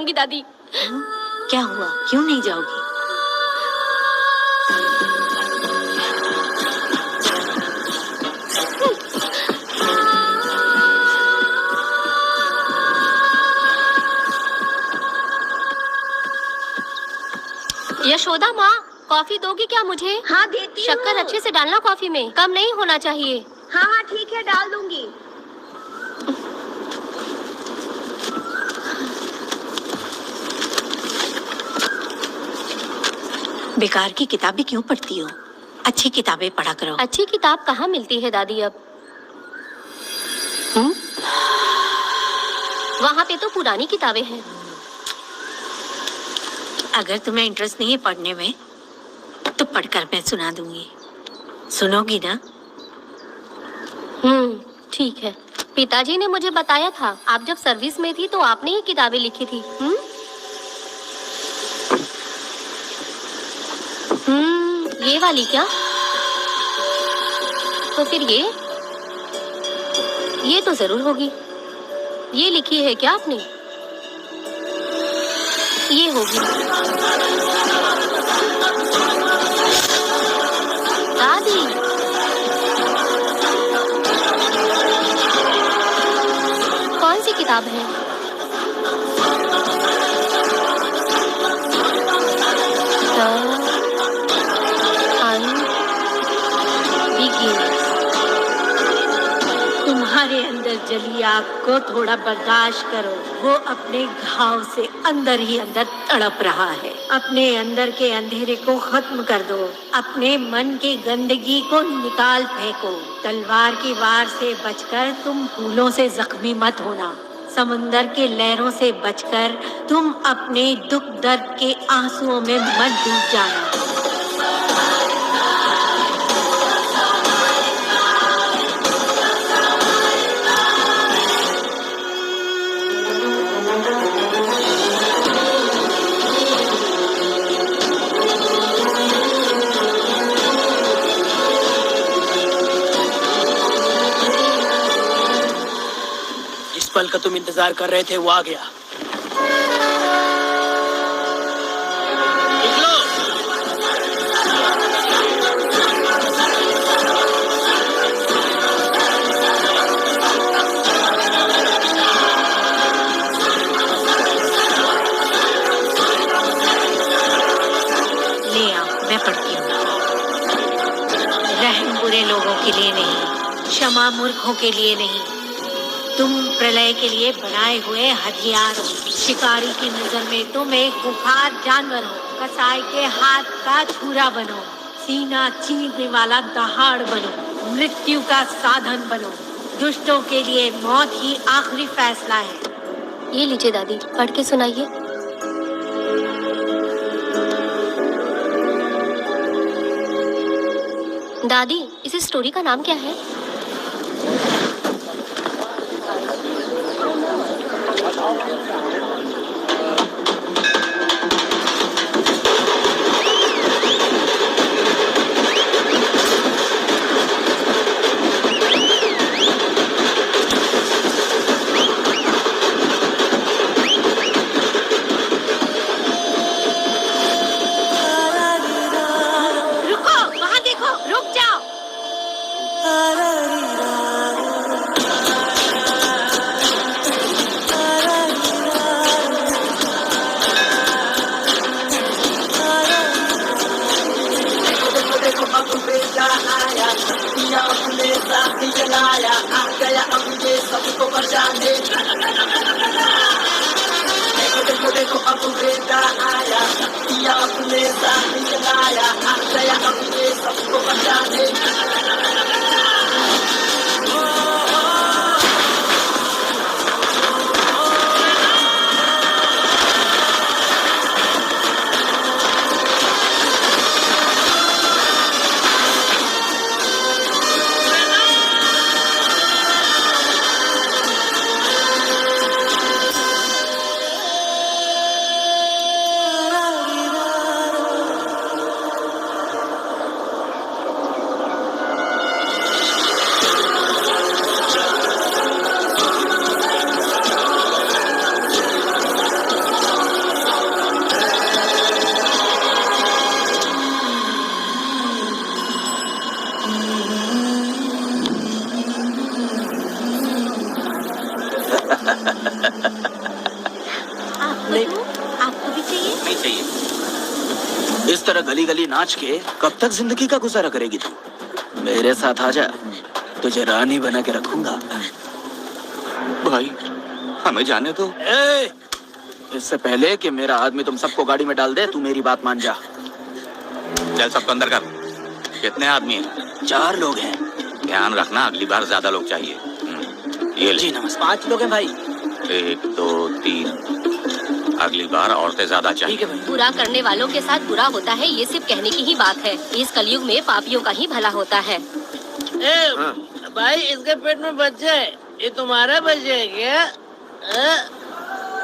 जाऊंगी दादी। क्या हुआ, क्यों नहीं जाओगी? यशोदा माँ, कॉफी दोगी क्या मुझे? हाँ देती हूँ। शक्कर अच्छे से डालना कॉफी में, कम नहीं होना चाहिए। हाँ हाँ ठीक है, डाल दूंगी। बेकार की किताबें क्यों पढ़ती हो? अच्छी किताबें पढ़ा करो। अच्छी किताब कहाँ मिलती है दादी अब? वहाँ पे तो पुरानी किताबें हैं। अगर तुम्हें इंटरेस्ट नहीं है पढ़ने में तो पढ़कर मैं सुना दूंगी। सुनोगी ना? ठीक है। पिताजी ने मुझे बताया था, आप जब सर्विस में थी तो आपने ही किताबें लिखी थी। ये वाली क्या? तो फिर ये तो जरूर होगी। ये लिखी है क्या आपने? ये होगी। दादी, कौन सी किताब है? तुम्हारे अंदर जली आग को थोड़ा बर्दाश्त करो। वो अपने घाव से अंदर ही अंदर तड़प रहा है। अपने अंदर के अंधेरे को खत्म कर दो। अपने मन की गंदगी को निकाल फेंको। तलवार की वार से बचकर तुम फूलों से जख्मी मत होना। समुंदर के लहरों से बचकर तुम अपने दुख दर्द के आंसुओं में मत डूब जाना। पल का तुम इंतजार कर रहे थे वो आ गया। ले आओ, मैं पढ़ती हूँ। रहम बुरे लोगों के लिए नहीं, क्षमा मूर्खों के लिए नहीं। तुम प्रलय के लिए बनाए हुए हथियार हो। शिकारी की नजर में तुम एक खूंखार जानवर हो। कसाई के हाथ का छुरा बनो। सीना चीरने वाला दहाड़ बनो। मृत्यु का साधन बनो। दुष्टों के लिए मौत ही आखिरी फैसला है। ये लीजिए दादी, पढ़ के सुनाइए। दादी, इस स्टोरी का नाम क्या है? रुको, वहाँ देखो, रुक जाओ। नहीं चाहिए। इस तरह गली गली नाच के कब तक जिंदगी का गुजारा करेगी तू? मेरे साथ आजा, तुझे रानी बना के रखूंगा। भाई हमें जाने दो। इससे पहले कि मेरा आदमी तुम सबको गाड़ी में डाल दे, तू मेरी बात मान जा। चल सबको अंदर कर। कितने आदमी हैं? 4 लोग हैं। ध्यान रखना, अगली बार ज्यादा लोग चाहिए। ये ले। जी नमस्ते। 5 लोग हैं भाई। 1 2 3। अगली बार औरतें ज्यादा चाहिए। ठीक है भाई। बुरा करने वालों के साथ बुरा होता है, ये सिर्फ कहने की ही बात है। इस कलयुग में पापियों का ही भला होता है। भाई इसके पेट में बच्चा है, ये तुम्हारा बच्चा है क्या?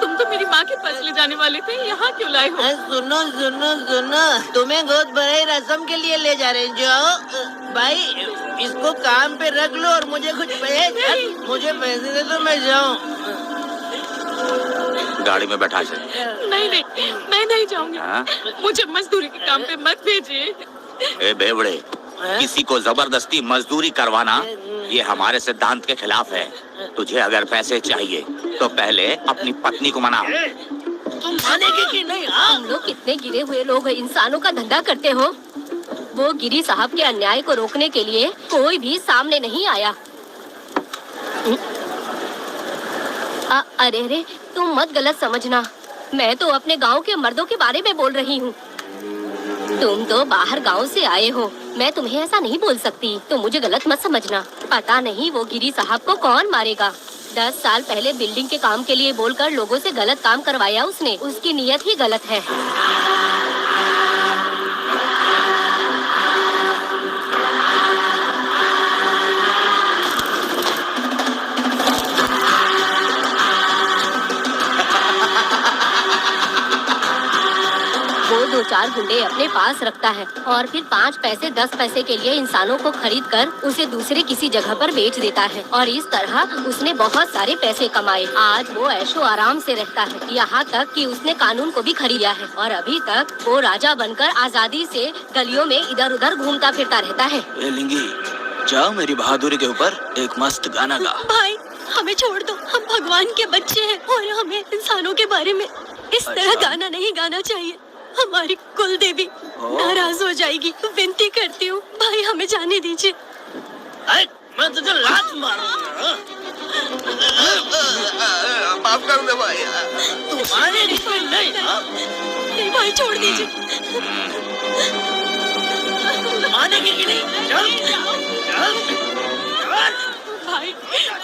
तुम तो मेरी माँ के पास ले जाने वाले थे, यहाँ क्यों लाए हो? सुनो सुनो सुनो, तुम्हें गोद भराई रस्म के लिए ले जा रहे हैं। जाओ भाई, इसको काम पे रख लो और मुझे कुछ मुझे पैसे दे दो, मैं जाऊँ। गाड़ी में बैठा से। नहीं नहीं, मैं नहीं जाऊंगी। हाँ? मुझे मजदूरी के काम पे मत भेजिए। ए बेवड़े, किसी को जबरदस्ती मजदूरी करवाना ये हमारे सिद्धांत के खिलाफ है। तुझे अगर पैसे चाहिए तो पहले अपनी पत्नी को मना। तुम मानेगी कि नहीं? तुम लोग कितने गिरे हुए लोग इंसानों का धंधा करते हो। वो गिरी साहब के अन्याय को रोकने के लिए कोई भी सामने नहीं आया। अरे रे, तुम मत गलत समझना, मैं तो अपने गांव के मर्दों के बारे में बोल रही हूँ। तुम तो बाहर गांव से आए हो, मैं तुम्हें ऐसा नहीं बोल सकती, तो मुझे गलत मत समझना। पता नहीं वो गिरी साहब को कौन मारेगा। 10 साल पहले बिल्डिंग के काम के लिए बोलकर लोगों से गलत काम करवाया उसने। उसकी नीयत ही गलत है। वो 2-4 गुंडे अपने पास रखता है और फिर 5 पैसे 10 पैसे के लिए इंसानों को खरीद कर उसे दूसरे किसी जगह पर बेच देता है। और इस तरह उसने बहुत सारे पैसे कमाए। आज वो ऐशो आराम से रहता है, यहाँ तक कि उसने कानून को भी खरीद लिया है। और अभी तक वो राजा बनकर आजादी से गलियों में इधर उधर घूमता फिरता रहता है। ए लिंगी, जाओ मेरी बहादुरी के ऊपर एक मस्त गाना गा। भाई हमें छोड़ दो, हम भगवान के बच्चे हैं और हमें इंसानों के बारे में इस तरह गाना नहीं गाना चाहिए। हमारी कुल देवी नाराज हो जाएगी। विनती करती हूँ भाई, हमें जाने दीजिए। मैं तुझे लात मारूंगा। माफ कर दे भाई। तुम्हारे लिए नहीं। नहीं भाई, छोड़ दीजिए। मानेगी कि नहीं? चल चल भाई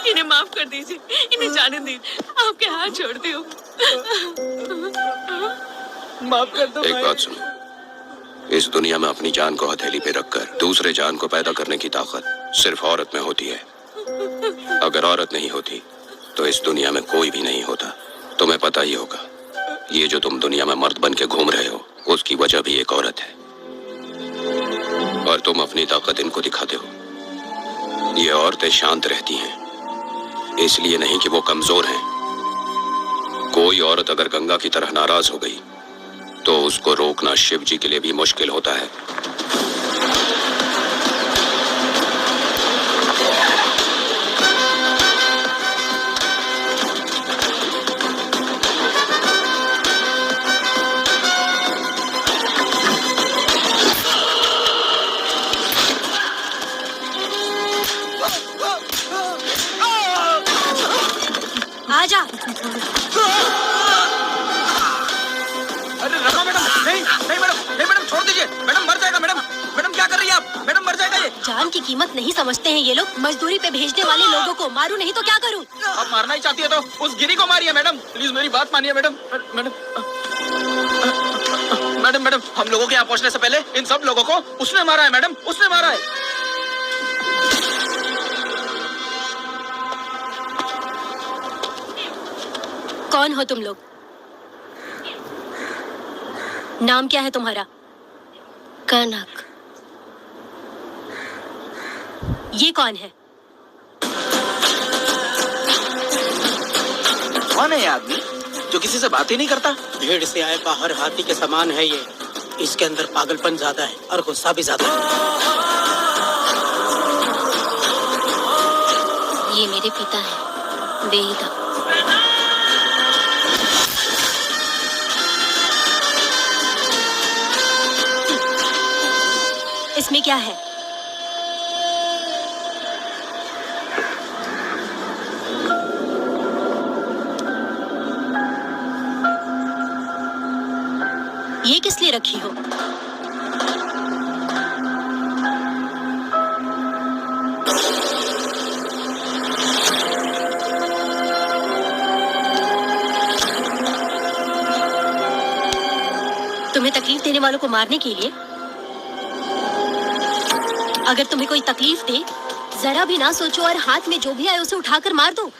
इन्हें माफ कर दीजिए, इन्हें जाने दीजिए, आपके हाथ छोड़ती हूँ। माफ कर दो एक भाई। बात सुनो, इस दुनिया में अपनी जान को हथेली पे रखकर दूसरे जान को पैदा करने की ताकत सिर्फ औरत में होती है। अगर औरत नहीं होती तो इस दुनिया में कोई भी नहीं होता। तुम्हें पता ही होगा, ये जो तुम दुनिया में मर्द बन के घूम रहे हो उसकी वजह भी एक औरत है। और तुम अपनी ताकत इनको दिखाते हो। ये औरतें शांत रहती हैं, इसलिए नहीं कि वो कमजोर हैं। कोई औरत अगर गंगा की तरह नाराज हो गई तो उसको रोकना शिव जी के लिए भी मुश्किल होता है। आजा। अरे रखो मैडम, नहीं नहीं मैडम, नहीं मैडम, छोड़ दीजिए मैडम, मर जाएगा मैडम। मैडम क्या कर रही है आप? मैडम मर जाएगा ये। जान की कीमत नहीं समझते हैं ये लोग। मजदूरी पे भेजने वाले लोगों को मारूं नहीं तो क्या करूं? आप मारना ही चाहती है तो उस गिरी को मारिए मैडम, प्लीज मेरी बात मानिए मैडम। मैडम मैडम मैडम, हम लोगों के यहाँ पहुँचने से पहले इन सब लोगों को उसने मारा है मैडम, उसने मारा है। कौन हो तुम लोग? नाम क्या है तुम्हारा? कनक। ये कौन है? कौन है ये आदमी जो किसी से बात ही नहीं करता? भीड़ से आए बाहर हाथी के समान है ये। इसके अंदर पागलपन ज्यादा है और गुस्सा भी ज्यादा है। ये मेरे पिता हैं, वेदा। इसमें क्या है? ये किस लिए रखी हो? तुम्हें तकलीफ देने वालों को मारने के लिए? अगर तुम्हें कोई तकलीफ दे, जरा भी ना सोचो और हाथ में जो भी आए उसे उठाकर मार दो।